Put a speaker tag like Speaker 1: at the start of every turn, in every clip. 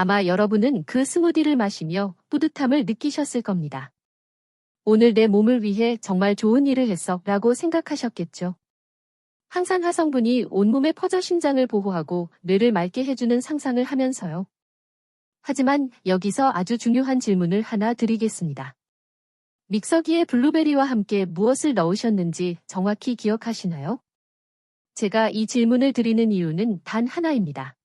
Speaker 1: 아마 여러분은 그 스무디를 마시며 뿌듯함을 느끼셨을 겁니다. 오늘 내 몸을 위해 정말 좋은 일을 했어 라고 생각하셨겠죠. 항산 화성분이 온몸에 퍼져 심장을 보호하고 뇌를 맑게 해주는 상상을 하면서요. 하지만 여기서 아주 중요한 질문을 하나 드리겠습니다. 믹서기에 블루베리와 함께 무엇을 넣으셨는지 정확히 기억하시나요? 제가 이 질문을 드리는 이유는 단 하나입니다.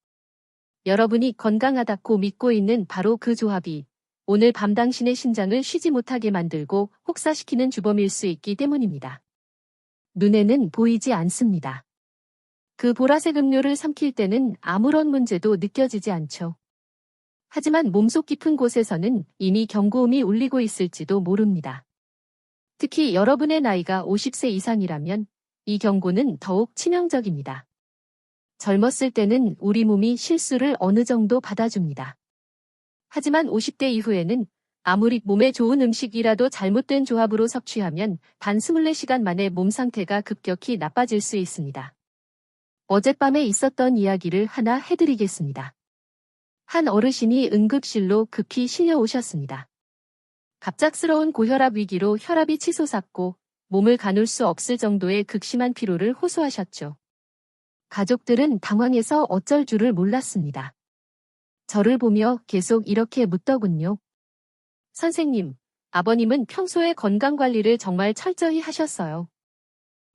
Speaker 1: 여러분이 건강하다고 믿고 있는 바로 그 조합이 오늘 밤 당신의 심장을 쉬지 못하게 만들고 혹사시키는 주범일 수 있기 때문입니다. 눈에는 보이지 않습니다. 그 보라색 음료를 삼킬 때는 아무런 문제도 느껴지지 않죠. 하지만 몸속 깊은 곳에서는 이미 경고음이 울리고 있을지도 모릅니다. 특히 여러분의 나이가 50세 이상이라면 이 경고는 더욱 치명적입니다. 젊었을 때는 우리 몸이 실수를 어느 정도 받아줍니다. 하지만 50대 이후에는 아무리 몸에 좋은 음식이라도 잘못된 조합으로 섭취하면 단 24시간 만에 몸 상태가 급격히 나빠질 수 있습니다. 어젯밤에 있었던 이야기를 하나 해드리겠습니다. 한 어르신이 응급실로 급히 실려오셨습니다. 갑작스러운 고혈압 위기로 혈압이 치솟았고 몸을 가눌 수 없을 정도의 극심한 피로를 호소하셨죠. 가족들은 당황해서 어쩔 줄을 몰랐습니다. 저를 보며 계속 이렇게 묻더군요. 선생님, 아버님은 평소에 건강관리를 정말 철저히 하셨어요.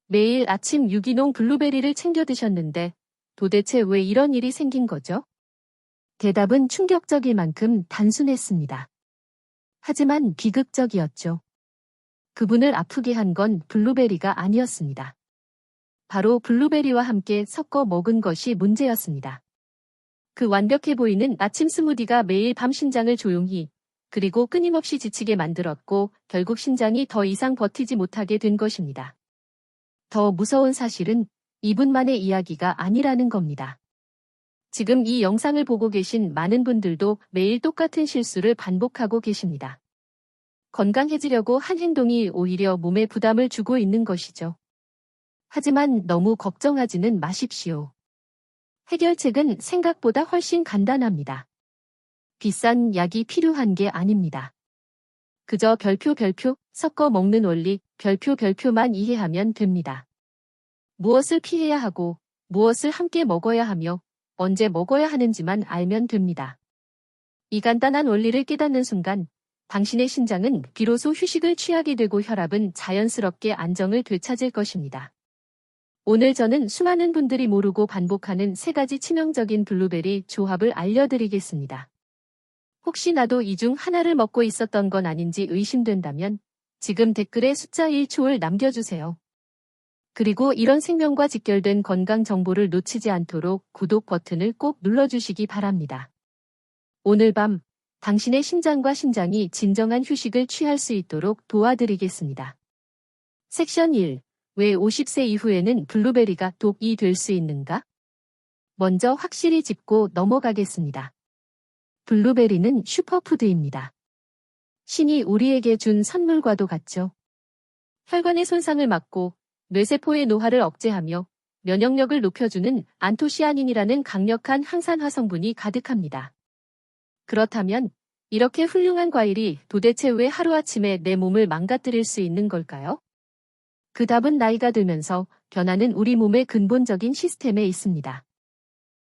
Speaker 1: 매일 아침 유기농 블루베리를 챙겨 드셨는데 도대체 왜 이런 일이 생긴 거죠? 대답은 충격적일 만큼 단순했습니다. 하지만 비극적이었죠. 그분을 아프게 한 건 블루베리가 아니었습니다. 바로 블루베리와 함께 섞어 먹은 것이 문제였습니다. 그 완벽해 보이는 아침 스무디가 매일 밤 심장을 조용히 그리고 끊임없이 지치게 만들었고 결국 심장이 더 이상 버티지 못하게 된 것입니다. 더 무서운 사실은 이분만의 이야기가 아니라는 겁니다. 지금 이 영상을 보고 계신 많은 분들도 매일 똑같은 실수를 반복하고 계십니다. 건강해지려고 한 행동이 오히려 몸에 부담을 주고 있는 것이죠. 하지만 너무 걱정하지는 마십시오. 해결책은 생각보다 훨씬 간단합니다. 비싼 약이 필요한 게 아닙니다. 그저 별표 섞어 먹는 원리 별표만 이해하면 됩니다. 무엇을 피해야 하고 무엇을 함께 먹어야 하며 언제 먹어야 하는지만 알면 됩니다. 이 간단한 원리를 깨닫는 순간 당신의 심장은 비로소 휴식을 취하게 되고 혈압은 자연스럽게 안정을 되찾을 것입니다. 오늘 저는 수많은 분들이 모르고 반복하는 3가지 치명적인 블루베리 조합을 알려드리겠습니다. 혹시 나도 이 중 하나를 먹고 있었던 건 아닌지 의심된다면 지금 댓글에 숫자 1초를 남겨주세요. 그리고 이런 생명과 직결된 건강 정보를 놓치지 않도록 구독 버튼을 꼭 눌러주시기 바랍니다. 오늘 밤 당신의 심장과 신장이 진정한 휴식을 취할 수 있도록 도와드리겠습니다. 섹션 1. 왜 50세 이후에는 블루베리가 독이 될 수 있는가? 먼저 확실히 짚고 넘어가겠습니다. 블루베리는 슈퍼푸드입니다. 신이 우리에게 준 선물과도 같죠. 혈관의 손상을 막고 뇌세포의 노화를 억제하며 면역력을 높여주는 안토시아닌이라는 강력한 항산 화성분이 가득합니다. 그렇다면 이렇게 훌륭한 과일이 도대체 왜 하루아침에 내 몸을 망가뜨릴 수 있는 걸까요? 그 답은 나이가 들면서 변하는 우리 몸의 근본적인 시스템에 있습니다.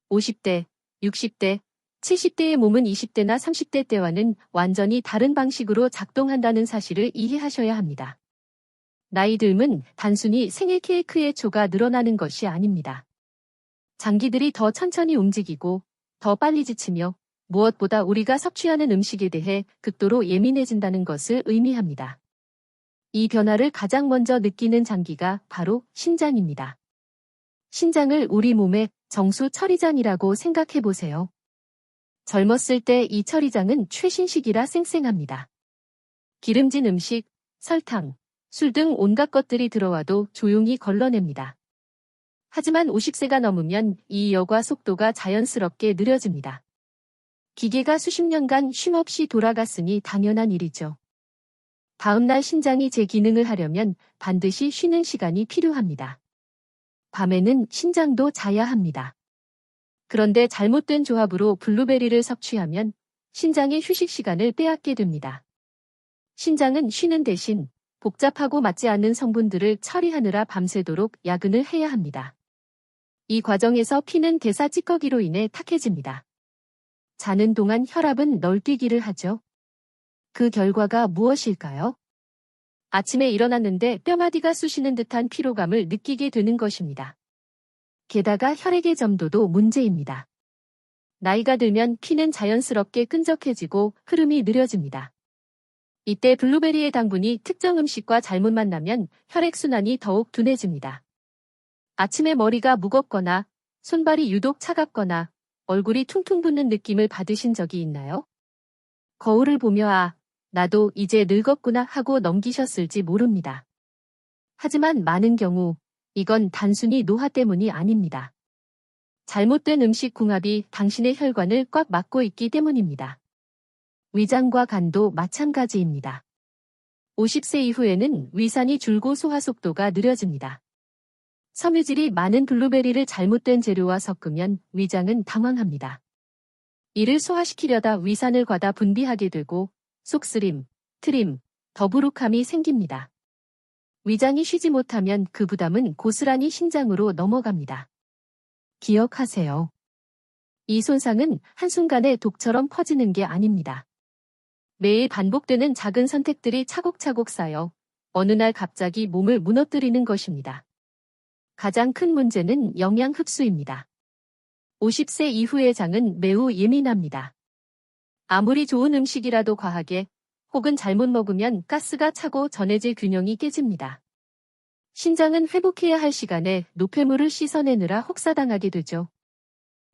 Speaker 1: 50대, 60대, 70대의 몸은 20대나 30대 때와는 완전히 다른 방식으로 작동한다는 사실을 이해하셔야 합니다. 나이 듦은 단순히 생일 케이크의 초가 늘어나는 것이 아닙니다. 장기들이 더 천천히 움직이고 더 빨리 지치며 무엇보다 우리가 섭취하는 음식에 대해 극도로 예민해진다는 것을 의미합니다. 이 변화를 가장 먼저 느끼는 장기가 바로 신장입니다. 신장을 우리 몸의 정수 처리장이라고 생각해 보세요. 젊었을 때 이 처리장은 최신식이라 쌩쌩합니다. 기름진 음식, 설탕, 술 등 온갖 것들이 들어와도 조용히 걸러냅니다. 하지만 50세가 넘으면 이 여과 속도가 자연스럽게 느려집니다. 기계가 수십 년간 쉼없이 돌아갔으니 당연한 일이죠. 다음날 신장이 재기능을 하려면 반드시 쉬는 시간이 필요합니다. 밤에는 신장도 자야 합니다. 그런데 잘못된 조합으로 블루베리를 섭취하면 신장의 휴식 시간을 빼앗게 됩니다. 신장은 쉬는 대신 복잡하고 맞지 않는 성분들을 처리하느라 밤새도록 야근을 해야 합니다. 이 과정에서 피는 대사 찌꺼기로 인해 탁해집니다. 자는 동안 혈압은 널뛰기를 하죠. 그 결과가 무엇일까요? 아침에 일어났는데 뼈마디가 쑤시는 듯한 피로감을 느끼게 되는 것입니다. 게다가 혈액의 점도도 문제입니다. 나이가 들면 피는 자연스럽게 끈적해지고 흐름이 느려집니다. 이때 블루베리의 당분이 특정 음식과 잘못 만나면 혈액순환이 더욱 둔해집니다. 아침에 머리가 무겁거나 손발이 유독 차갑거나 얼굴이 퉁퉁 붓는 느낌을 받으신 적이 있나요? 거울을 보며 나도 이제 늙었구나 하고 넘기셨을지 모릅니다. 하지만 많은 경우 이건 단순히 노화 때문이 아닙니다. 잘못된 음식 궁합이 당신의 혈관을 꽉 막고 있기 때문입니다. 위장과 간도 마찬가지입니다. 50세 이후에는 위산이 줄고 소화 속도가 느려집니다. 섬유질이 많은 블루베리를 잘못된 재료와 섞으면 위장은 당황합니다. 이를 소화시키려다 위산을 과다 분비하게 되고 속쓰림, 트림, 더부룩함이 생깁니다. 위장이 쉬지 못하면 그 부담은 고스란히 신장으로 넘어갑니다. 기억하세요. 이 손상은 한순간에 독처럼 퍼지는 게 아닙니다. 매일 반복되는 작은 선택들이 차곡차곡 쌓여 어느 날 갑자기 몸을 무너뜨리는 것입니다. 가장 큰 문제는 영양 흡수입니다. 50세 이후의 장은 매우 예민합니다. 아무리 좋은 음식이라도 과하게 혹은 잘못 먹으면 가스가 차고 전해질 균형이 깨집니다. 신장은 회복해야 할 시간에 노폐물을 씻어내느라 혹사당하게 되죠.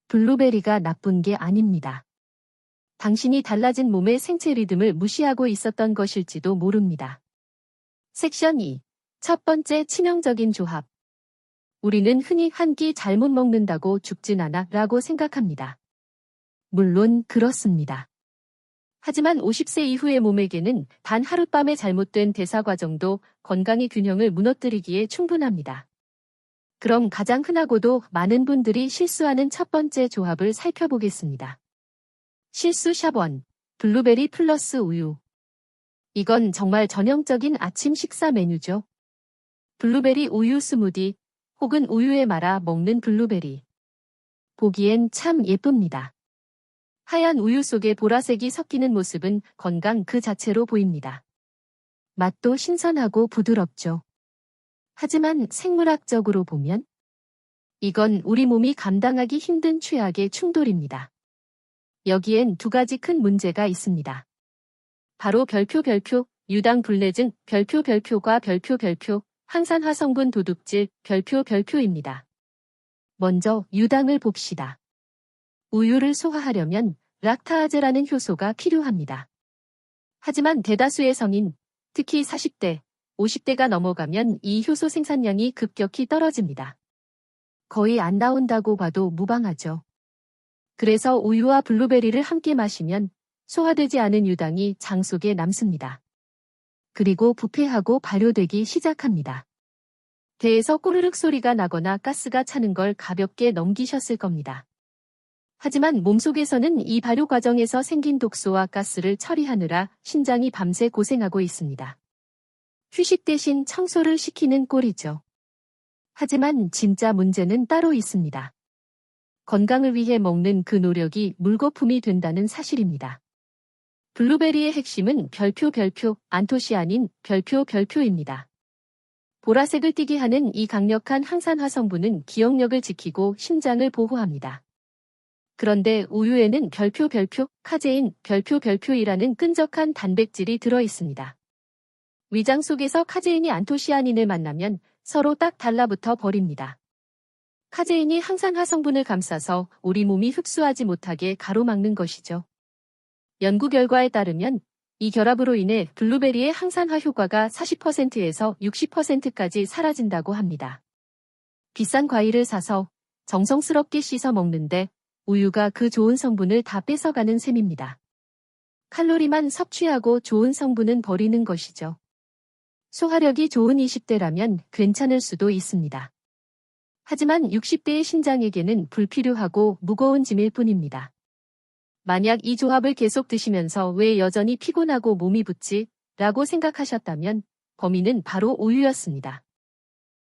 Speaker 1: 블루베리가 나쁜 게 아닙니다. 당신이 달라진 몸의 생체 리듬을 무시하고 있었던 것일지도 모릅니다. 섹션 2. 첫 번째 치명적인 조합. 우리는 흔히 한 끼 잘못 먹는다고 죽진 않아 라고 생각합니다. 물론 그렇습니다. 하지만 50세 이후의 몸에게는 단 하룻밤의 잘못된 대사 과정도 건강의 균형을 무너뜨리기에 충분합니다. 그럼 가장 흔하고도 많은 분들이 실수하는 첫 번째 조합을 살펴보겠습니다. 실수 샵 1. 블루베리 플러스 우유. 이건 정말 전형적인 아침 식사 메뉴죠. 블루베리 우유 스무디 혹은 우유에 말아 먹는 블루베리. 보기엔 참 예쁩니다. 하얀 우유 속에 보라색이 섞이는 모습은 건강 그 자체로 보입니다. 맛도 신선하고 부드럽죠. 하지만 생물학적으로 보면 이건 우리 몸이 감당하기 힘든 최악의 충돌입니다. 여기엔 두 가지 큰 문제가 있습니다. 바로 별표, 유당 불내증, 별표과 별표, 항산화 성분 도둑질, 별표입니다. 먼저 유당을 봅시다. 우유를 소화하려면 락타아제라는 효소가 필요합니다. 하지만 대다수의 성인, 특히 40대, 50대가 넘어가면 이 효소 생산량이 급격히 떨어집니다. 거의 안 나온다고 봐도 무방하죠. 그래서 우유와 블루베리를 함께 마시면 소화되지 않은 유당이 장 속에 남습니다. 그리고 부패하고 발효되기 시작합니다. 배에서 꼬르륵 소리가 나거나 가스가 차는 걸 가볍게 넘기셨을 겁니다. 하지만 몸속에서는 이 발효 과정에서 생긴 독소와 가스를 처리하느라 신장이 밤새 고생하고 있습니다. 휴식 대신 청소를 시키는 꼴이죠. 하지만 진짜 문제는 따로 있습니다. 건강을 위해 먹는 그 노력이 물거품이 된다는 사실입니다. 블루베리의 핵심은 별표, 안토시아닌 별표입니다. 보라색을 띠게 하는 이 강력한 항산화 성분은 기억력을 지키고 신장을 보호합니다. 그런데 우유에는 별표, 카제인, 별표이라는 끈적한 단백질이 들어 있습니다. 위장 속에서 카제인이 안토시아닌을 만나면 서로 딱 달라붙어 버립니다. 카제인이 항산화 성분을 감싸서 우리 몸이 흡수하지 못하게 가로막는 것이죠. 연구 결과에 따르면 이 결합으로 인해 블루베리의 항산화 효과가 40%에서 60%까지 사라진다고 합니다. 비싼 과일을 사서 정성스럽게 씻어 먹는데 우유가 그 좋은 성분을 다 뺏어가는 셈입니다. 칼로리만 섭취하고 좋은 성분은 버리는 것이죠. 소화력이 좋은 20대라면 괜찮을 수도 있습니다. 하지만 60대의 신장에게는 불필요하고 무거운 짐일 뿐입니다. 만약 이 조합을 계속 드시면서 왜 여전히 피곤하고 몸이 붓지? 라고 생각하셨다면 범인은 바로 우유였습니다.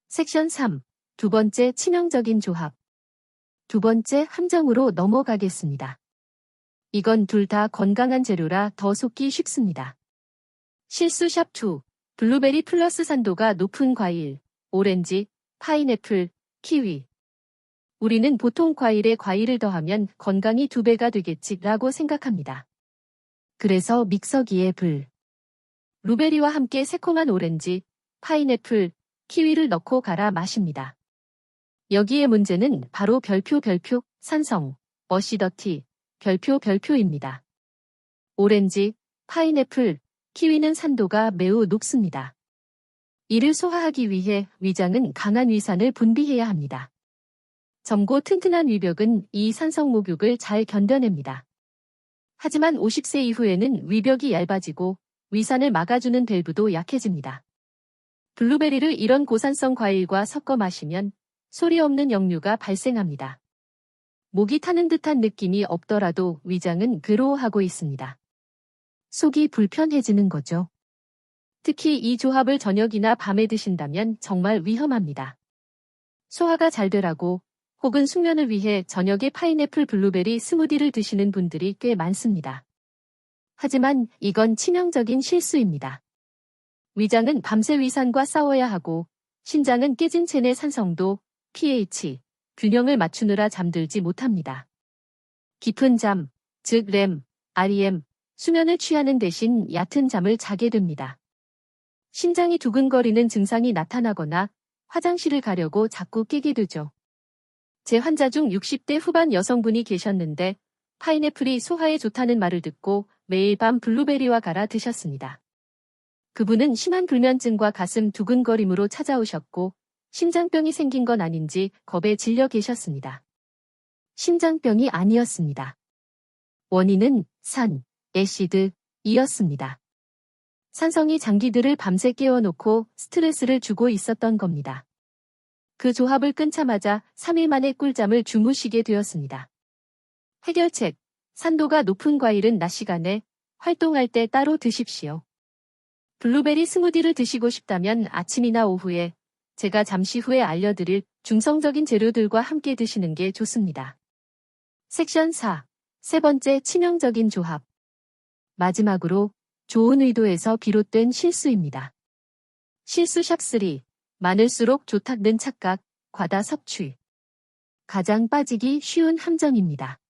Speaker 1: 섹션 3. 두 번째 치명적인 조합. 두 번째 함정으로 넘어가겠습니다. 이건 둘 다 건강한 재료라 더 속기 쉽습니다. 실수 샵2. 블루베리 플러스 산도가 높은 과일, 오렌지, 파인애플, 키위. 우리는 보통 과일에 과일을 더하면 건강이 2배가 되겠지라고 생각합니다. 그래서 믹서기에 블루베리와 함께 새콤한 오렌지, 파인애플, 키위를 넣고 갈아 마십니다. 여기에 문제는 바로 별표, 산성, 어시더티, 별표입니다. 오렌지, 파인애플, 키위는 산도가 매우 높습니다. 이를 소화하기 위해 위장은 강한 위산을 분비해야 합니다. 젊고 튼튼한 위벽은 이 산성 목욕을 잘 견뎌냅니다. 하지만 50세 이후에는 위벽이 얇아지고 위산을 막아주는 밸브도 약해집니다. 블루베리를 이런 고산성 과일과 섞어 마시면 소리 없는 역류가 발생합니다. 목이 타는 듯한 느낌이 없더라도 위장은 괴로워하고 있습니다. 속이 불편해지는 거죠. 특히 이 조합을 저녁이나 밤에 드신다면 정말 위험합니다. 소화가 잘 되라고 혹은 숙면을 위해 저녁에 파인애플 블루베리 스무디를 드시는 분들이 꽤 많습니다. 하지만 이건 치명적인 실수입니다. 위장은 밤새 위산과 싸워야 하고 신장은 깨진 체내 산성도, pH, 균형을 맞추느라 잠들지 못합니다. 깊은 잠, 즉 REM, REM, 수면을 취하는 대신 얕은 잠을 자게 됩니다. 심장이 두근거리는 증상이 나타나거나 화장실을 가려고 자꾸 깨게 되죠. 제 환자 중 60대 후반 여성분이 계셨는데 파인애플이 소화에 좋다는 말을 듣고 매일 밤 블루베리와 갈아 드셨습니다. 그분은 심한 불면증과 가슴 두근거림으로 찾아오셨고 심장병이 생긴 건 아닌지 겁에 질려 계셨습니다. 심장병이 아니었습니다. 원인은 산, 애시드이었습니다. 산성이 장기들을 밤새 깨워놓고 스트레스를 주고 있었던 겁니다. 그 조합을 끊자마자 3일 만에 꿀잠을 주무시게 되었습니다. 해결책, 산도가 높은 과일은 낮 시간에 활동할 때 따로 드십시오. 블루베리 스무디를 드시고 싶다면 아침이나 오후에 제가 잠시 후에 알려드릴 중성적인 재료들과 함께 드시는 게 좋습니다. 섹션 4. 세 번째 치명적인 조합. 마지막으로 좋은 의도에서 비롯된 실수입니다. 실수 샵3. 많을수록 좋다는 착각, 과다 섭취. 가장 빠지기 쉬운 함정입니다.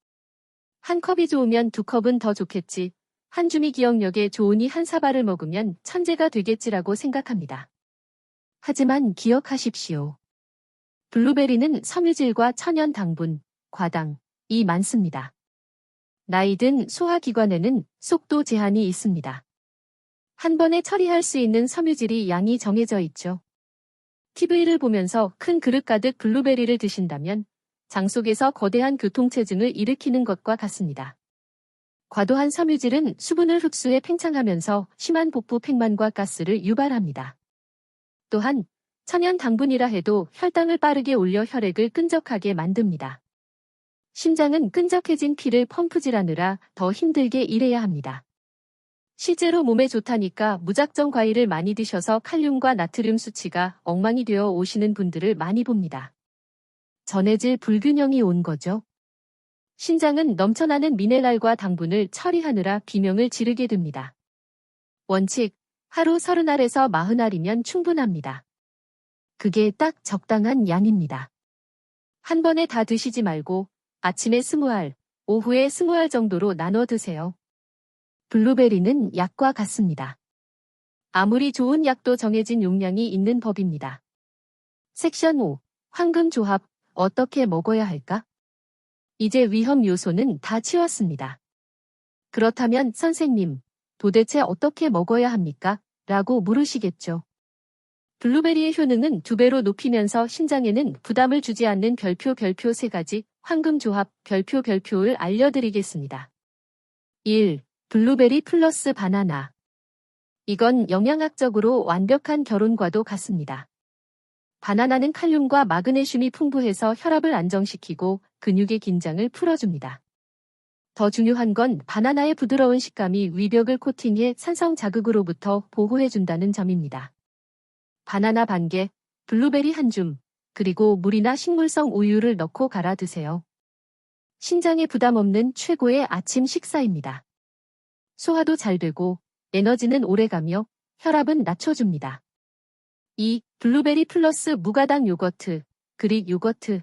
Speaker 1: 한 컵이 좋으면 2컵은 더 좋겠지. 한 주미 기억력에 좋으니 한 사발을 먹으면 천재가 되겠지라고 생각합니다. 하지만 기억하십시오. 블루베리는 섬유질과 천연 당분, 과당이 많습니다. 나이든 소화기관에는 속도 제한이 있습니다. 한 번에 처리할 수 있는 섬유질이 양이 정해져 있죠. TV를 보면서 큰 그릇 가득 블루베리를 드신다면 장 속에서 거대한 교통체증을 일으키는 것과 같습니다. 과도한 섬유질은 수분을 흡수해 팽창하면서 심한 복부 팽만과 가스를 유발합니다. 또한 천연 당분이라 해도 혈당을 빠르게 올려 혈액을 끈적하게 만듭니다. 심장은 끈적해진 피를 펌프질하느라 더 힘들게 일해야 합니다. 실제로 몸에 좋다니까 무작정 과일을 많이 드셔서 칼륨과 나트륨 수치가 엉망이 되어 오시는 분들을 많이 봅니다. 전해질 불균형이 온 거죠. 신장은 넘쳐나는 미네랄과 당분을 처리하느라 비명을 지르게 됩니다. 원칙, 하루 30알에서 40알이면 충분합니다. 그게 딱 적당한 양입니다. 한 번에 다 드시지 말고 아침에 20알, 오후에 20알 정도로 나눠 드세요. 블루베리는 약과 같습니다. 아무리 좋은 약도 정해진 용량이 있는 법입니다. 섹션 5. 황금 조합, 어떻게 먹어야 할까? 이제 위험 요소는 다 치웠습니다. 그렇다면 선생님, 도대체 어떻게 먹어야 합니까? 라고 물으시겠죠. 블루베리의 효능은 2배로 높이면서 신장에는 부담을 주지 않는 별표 3가지 황금 조합 별표를 알려드리겠습니다. 1. 블루베리 플러스 바나나. 이건 영양학적으로 완벽한 결혼과도 같습니다. 바나나는 칼륨과 마그네슘이 풍부해서 혈압을 안정시키고 근육의 긴장을 풀어줍니다. 더 중요한 건 바나나의 부드러운 식감이 위벽을 코팅해 산성 자극으로부터 보호해준다는 점입니다. 바나나 반 개, 블루베리 한 줌, 그리고 물이나 식물성 우유를 넣고 갈아 드세요. 신장에 부담 없는 최고의 아침 식사입니다. 소화도 잘 되고 에너지는 오래가며 혈압은 낮춰줍니다. 2. 블루베리 플러스 무가당 요거트, 그릭 요거트.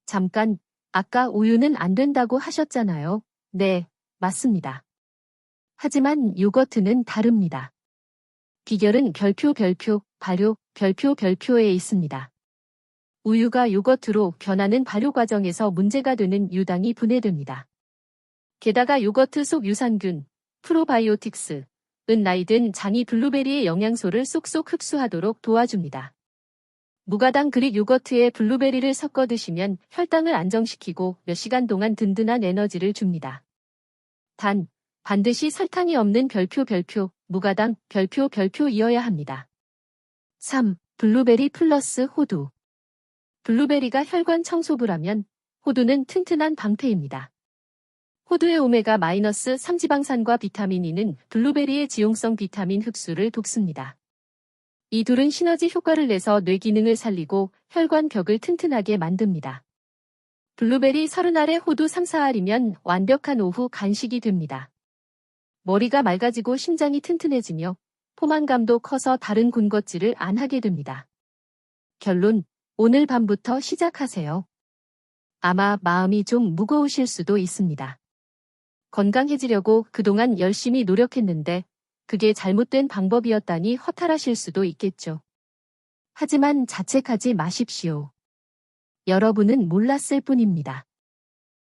Speaker 1: 잠깐, 아까 우유는 안 된다고 하셨잖아요. 네, 맞습니다. 하지만 요거트는 다릅니다. 비결은 별표에 있습니다. 우유가 요거트로 변하는 발효 과정에서 문제가 되는 유당이 분해됩니다. 게다가 요거트 속 유산균, 프로바이오틱스, 은 나이든 장이 블루베리의 영양소를 쏙쏙 흡수하도록 도와줍니다. 무가당 그릭 요거트에 블루베리를 섞어 드시면 혈당을 안정시키고 몇 시간 동안 든든한 에너지를 줍니다. 단, 반드시 설탕이 없는 무가당 별표이어야 합니다. 3. 블루베리 플러스 호두. 블루베리가 혈관 청소부라면 호두는 튼튼한 방패입니다. 호두의 오메가-3 지방산과 비타민 E는 블루베리의 지용성 비타민 흡수를 돕습니다. 이 둘은 시너지 효과를 내서 뇌 기능을 살리고 혈관 벽을 튼튼하게 만듭니다. 블루베리 30알에 호두 3-4알이면 완벽한 오후 간식이 됩니다. 머리가 맑아지고 심장이 튼튼해지며 포만감도 커서 다른 군것질을 안 하게 됩니다. 결론, 오늘 밤부터 시작하세요. 아마 마음이 좀 무거우실 수도 있습니다. 건강해지려고 그동안 열심히 노력했는데 그게 잘못된 방법이었다니 허탈하실 수도 있겠죠. 하지만 자책하지 마십시오. 여러분은 몰랐을 뿐입니다.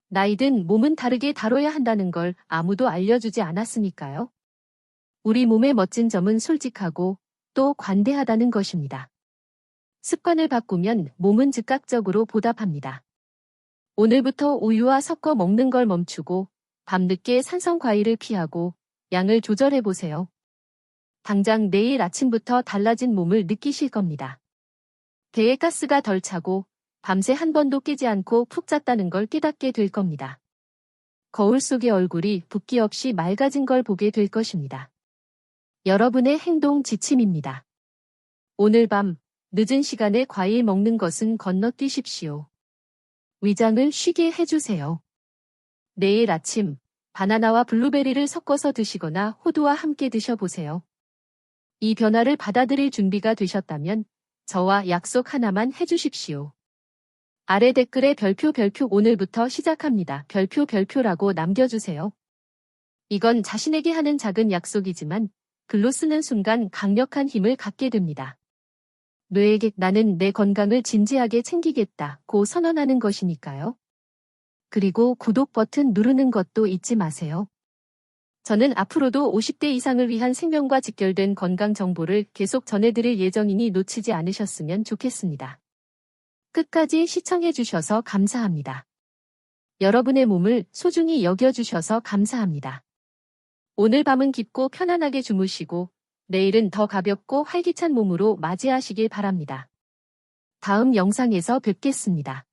Speaker 1: 나이든 몸은 다르게 다뤄야 한다는 걸 아무도 알려주지 않았으니까요. 우리 몸의 멋진 점은 솔직하고 또 관대하다는 것입니다. 습관을 바꾸면 몸은 즉각적으로 보답합니다. 오늘부터 우유와 섞어 먹는 걸 멈추고 밤늦게 산성 과일을 피하고 양을 조절해보세요. 당장 내일 아침부터 달라진 몸을 느끼실 겁니다. 배에 가스가 덜 차고 밤새 한 번도 깨지 않고 푹 잤다는 걸 깨닫게 될 겁니다. 거울 속의 얼굴이 붓기 없이 맑아진 걸 보게 될 것입니다. 여러분의 행동 지침입니다. 오늘 밤 늦은 시간에 과일 먹는 것은 건너뛰십시오. 위장을 쉬게 해주세요. 내일 아침 바나나와 블루베리를 섞어서 드시거나 호두와 함께 드셔보세요. 이 변화를 받아들일 준비가 되셨다면 저와 약속 하나만 해주십시오. 아래 댓글에 별표 오늘부터 시작합니다. 별표라고 남겨주세요. 이건 자신에게 하는 작은 약속이지만 글로 쓰는 순간 강력한 힘을 갖게 됩니다. 뇌에게 나는 내 건강을 진지하게 챙기겠다고 선언하는 것이니까요. 그리고 구독 버튼 누르는 것도 잊지 마세요. 저는 앞으로도 50대 이상을 위한 생명과 직결된 건강 정보를 계속 전해드릴 예정이니 놓치지 않으셨으면 좋겠습니다. 끝까지 시청해주셔서 감사합니다. 여러분의 몸을 소중히 여겨주셔서 감사합니다. 오늘 밤은 깊고 편안하게 주무시고 내일은 더 가볍고 활기찬 몸으로 맞이하시길 바랍니다. 다음 영상에서 뵙겠습니다.